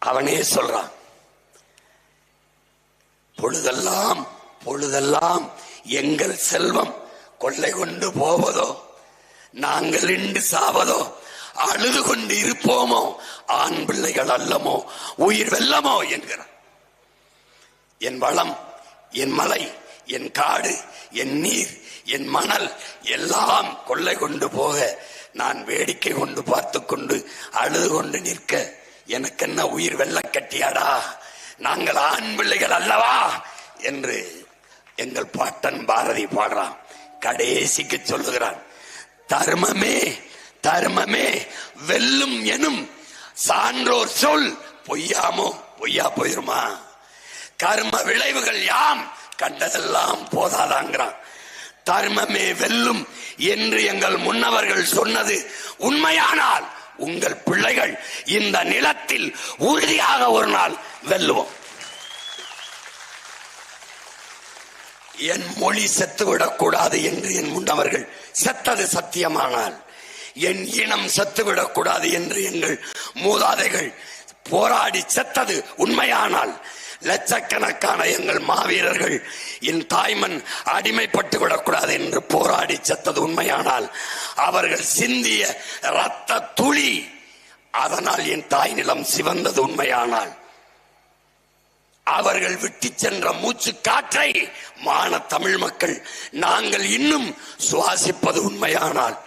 அவனே சொல்றான், பொழுதெல்லாம் பொழுதெல்லாம் எங்கள் செல்வம் கொள்ளை கொண்டு போவதோ, நாங்கள் இன்று சாவதோ, அழுது கொண்டு இருப்போமோ, ஆண் பிள்ளைகள் அல்லமோ, உயிர் வெல்லமோ என்கிறார். என் வளம், என் மலை, என் காடு, என் நீர், என் மணல் எல்லாம் கொள்ளை கொண்டு போக நான் வேடிக்கை கொண்டு பார்த்து கொண்டு அழுது கொண்டு நிற்க எனக்கு என்ன உயிர் வெல்ல கட்டியாடா, நாங்கள் ஆண் பிள்ளைகள் அல்லவா என்று எங்கள் பாட்டன் பாரதி பாடுறான். கடைசிக்கு சொல்லுகிறான், தர்மமே தர்மமே வெல்லும் எனும் சான்றோர் சொல் பொய்யாமோ, பொய்யா போயிருமா? கர்ம விளைவுகள் யாம் கண்டதெல்லாம் போதாதாங்கிறான். தர்மமே வெல்லும் என்று எங்கள் முன்னவர்கள் சொன்னது உண்மையானால் உங்கள் பிள்ளைகள் இந்த நிலத்தில் உறுதியாக ஒரு நாள் வெல்லுவோம். என் மொழி செத்துவிடக் கூடாது என்று என் முன்னவர்கள் செத்தது சத்தியமானால், என் இனம் செத்துவிடக் கூடாது என்று எங்கள் மூதாதைகள் போராடி செத்தது உண்மையானால், லட்சக்கணக்கான எங்கள் மாவீரர்கள் என் தாய்மண் அடிமைப்பட்டு விடக்கூடாது என்று போராடி செத்தது உண்மையானால், அவர்கள் சிந்திய இரத்த துளி அதனால் என் தாய் நிலம் சிவந்தது உண்மையானால், அவர்கள் விட்டு சென்ற மூச்சு காற்றை மான தமிழ் மக்கள் நாங்கள் இன்னும் சுவாசிப்பது உண்மையானால்,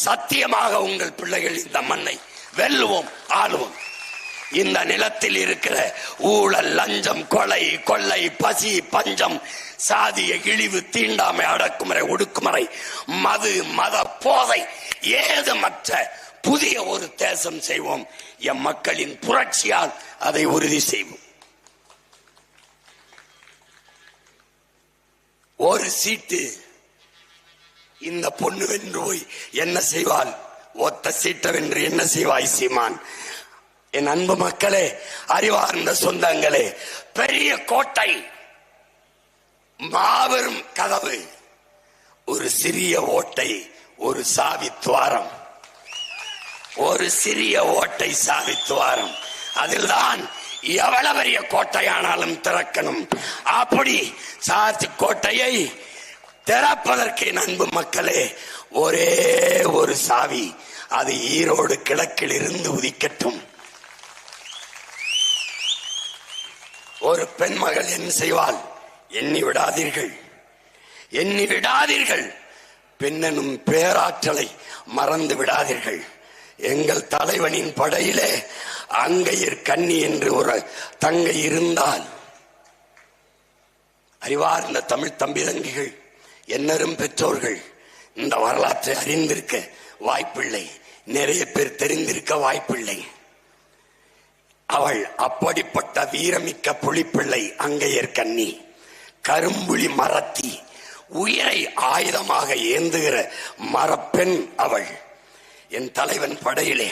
சத்தியமாக உங்கள் பிள்ளைகள் இந்த மண்ணை வெல்லுவோம், ஆளுவோம். இந்த நிலத்தில் இருக்கிற ஊழல், லஞ்சம், கொலை, கொள்ளை, பசி, பஞ்சம், சாதிய இழிவு, தீண்டாமை, அடக்குமுறை, ஒடுக்குமுறை, மது, மத போதை ஏதுமற்ற புதிய ஒரு தேசம் செய்வோம். எம் மக்களின் புரட்சியால் அதை உறுதி செய்வோம். ஒரு சீட்டு இந்த பொண்ணு வென்று போய் என்ன செய்வாள்? ஒத்த சீட்டை வென்று என்ன செய்வாய் சீமான்? என் அன்பு மக்களே, அறிவார்ந்த சொந்தங்களே, பெரிய கோட்டை, மாபெரும் கதவு, ஒரு சிறிய ஓட்டை, ஒரு சாவி துவாரம், ஒரு சிறிய ஓட்டை சாவி துவாரம், அதில்தான் எவ்வளவு பெரிய கோட்டையானாலும் திறக்கணும். அப்படி சார்ஜ் கோட்டையை திறப்பதற்கு அன்பு மக்களே ஒரே ஒரு சாவி, அது ஈரோடு கிழக்கில் இருந்து உதிக்கட்டும். ஒரு பெண் மகள் என்ன செய்வாள்? எண்ணி விடாதீர்கள், எண்ணி விடாதீர்கள், பெண்ணெனும் பேராற்றலை மறந்து விடாதீர்கள். எங்கள் தலைவனின் படையிலே அங்கையர் கன்னி என்று ஒரு தங்கை இருந்தால், அறிவார்ந்த தமிழ் தம்பி தங்கிகள், என்னரும் பெற்றோர்கள் இந்த வரலாற்றை அறிந்திருக்க வாய்ப்பில்லை, நிறைய பேர் தெரிந்திருக்க வாய்ப்பில்லை. அவள் அப்படிப்பட்ட வீரமிக்க புலிப்பிள்ளை, அங்கையர் கன்னி, கரும்புலி மரத்தி, உயிரை ஆயுதமாக ஏந்துகிற மரப்பெண் அவள். என் தலைவன் படையிலே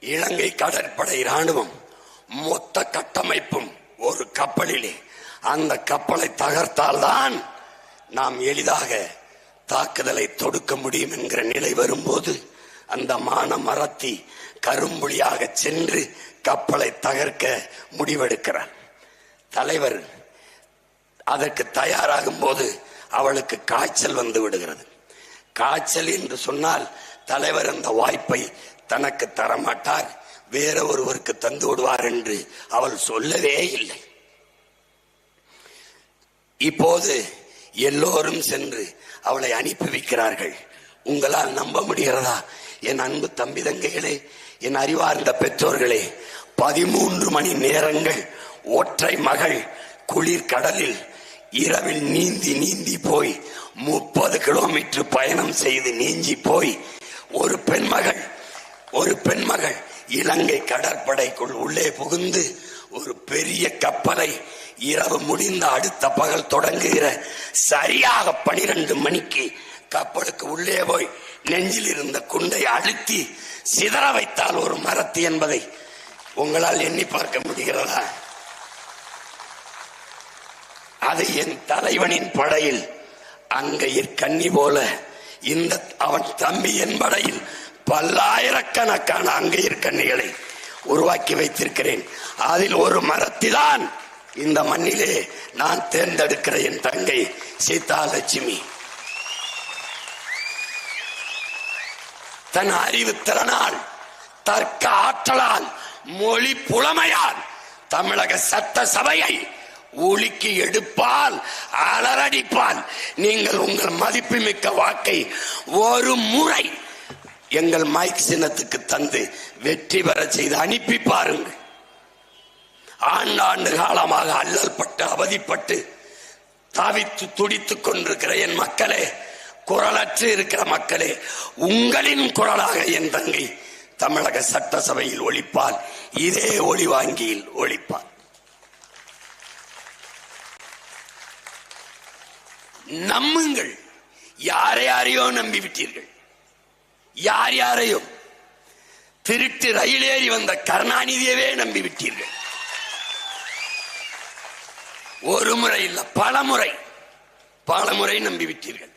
இலங்கை கடற்படை ராணுவம் மொத்த கட்டமைப்பும் ஒரு கப்பலிலே, அந்த கப்பலை தகர்த்தால்தான் நாம் எளிதாக தாக்குதலை தொடுக்க முடியும் என்கிற நிலை வரும்போது, அந்த மான மரத்தி கரும்புலியாக சென்று கப்பலை தகர்க்க முடிவெடுக்கிறார். தலைவர் அதற்கு தயாராகும் போது அவளுக்கு காய்ச்சல் வந்து விடுகிறது. காய்ச்சல் என்று சொன்னால் தலைவர் அந்த வாய்ப்பை தனக்கு தரமாட்டார், வேற ஒருவருக்கு தந்து விடுவார் என்று அவள் சொல்லவே இல்லை. இப்போது எல்லோரும் சென்று அவளை அனுப்பி வைக்கிறார்கள். உங்களால் நம்ப முடிகிறதா? என் அன்பு தம்பி தங்கைகளே, என் அறிவார்ந்த பெற்றோர்களே, 13 மணி நேரங்கள் ஒற்றை மகள் குளிர் கடலில் இரவில் நீந்தி நீந்தி போய் 30 கிலோமீட்டர் பயணம் செய்து நீஞ்சி போய் ஒரு பெண்மகள் இலங்கை கடற்படைக்குள் உள்ளே புகுந்து ஒரு பெரிய கப்பலை இரவு முடிந்த அடுத்த பகல் தொடங்குகிற சரியாக 12 மணிக்கு கப்பலுக்கு உள்ளே போய் நெஞ்சில் இருந்த குண்டை அழுத்தி சிதற வைத்தால் ஒரு மரத்தி என்பதை உங்களால் எண்ணி பார்க்க முடிகிறதா? அது என் தலைவனின் படையில் அங்கையர் கன்னி போல, இந்த அவன் தம்பி என் படையில் பல்லாயிரக்கணக்கான அங்கையர் கன்னிகளை உருவாக்கி வைத்திருக்கிறேன். அதில் ஒரு மரத்தில்தான் இந்த மண்ணிலே நான் தேர்ந்தெடுக்கிற என் தங்கை சீதா லட்சுமி. தன் அறிவு திறனால், தர்க்க ஆற்றலால், மொழி புலமையால் தமிழக சட்ட சபையை ஒலிக்கு எடுப்பால், அலறடிப்பால். நீங்கள் உங்கள் மதிப்புமிக்க வாக்கை ஒரு முறை எங்கள் மைக் சின்னத்துக்கு தந்து வெற்றி பெற செய்து அனுப்பி பாருங்கள். ஆண்டாண்டு காலமாக அல்லல் பட்டு அவதிப்பட்டு தாவித்து துடித்துக் கொண்டிருக்கிற என் மக்களே, குரலற்று இருக்கிற மக்களே, உங்களின் குரலாக என் தங்கை தமிழக சட்டசபையில் ஒலிப்பால், இதே ஒளி வாங்கியில் ஒலிப்பால். நம்புங்கள். யாரையோ நம்பிவிட்டீர்கள். யார் யாரையோ திருட்டு ரயில் ஏறி வந்த கருணாநிதியவே நம்பிவிட்டீர்கள். ஒரு முறை இல்ல, பல முறை நம்பிவிட்டீர்கள்.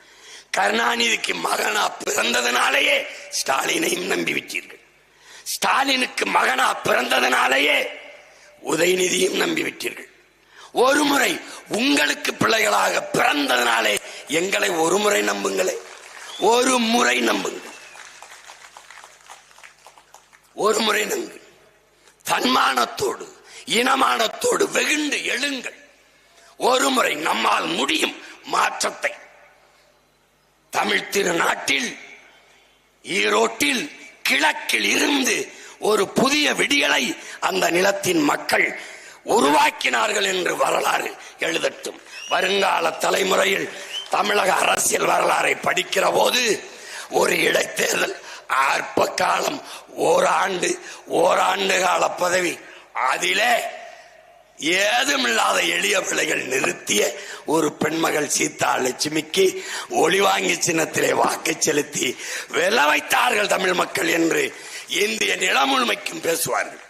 கருணாநிதிக்கு மகனா பிறந்ததனாலேயே ஸ்டாலினையும் நம்பிவிட்டீர்கள். ஸ்டாலினுக்கு மகனா பிறந்ததனாலேயே உதயநிதியும் நம்பிவிட்டீர்கள். ஒரு முறை உங்களுக்கு பிள்ளைகளாக பிறந்ததனாலே எங்களை ஒரு முறை நம்புங்களே, ஒரு முறை நம்புங்கள், ஒரு முறை நம்புங்கள். தன்மானத்தோடு இனமானத்தோடு வெகுண்டு எழுங்கள். ஒரு முறை நம்மால் முடியும் மாற்றத்தை. தமிழ் திருநாட்டில் ஈரோட்டில் கிழக்கில் இருந்து ஒரு புதிய விடியலை அந்த நிலத்தின் மக்கள் உருவாக்கினார்கள் என்று வரலாறு எழுதட்டும். வருங்கால தலைமுறையில் தமிழக அரசியல் வரலாறை படிக்கிற போது ஒரு இடைத்தேர்தல், அற்ப காலம், ஓராண்டு கால பதவி, அதிலே ஏதுமில்லாத எளிய பிள்ளைகள் நிறுத்திய ஒரு பெண்மகள் சீதா லட்சுமிக்கு ஒளிவாங்கி சின்னத்திலே வாக்கு செலுத்தி வெல்ல வைத்தார்கள் தமிழ் மக்கள் என்று இந்திய நிலமுழுமைக்கும் பேசுவார்கள்.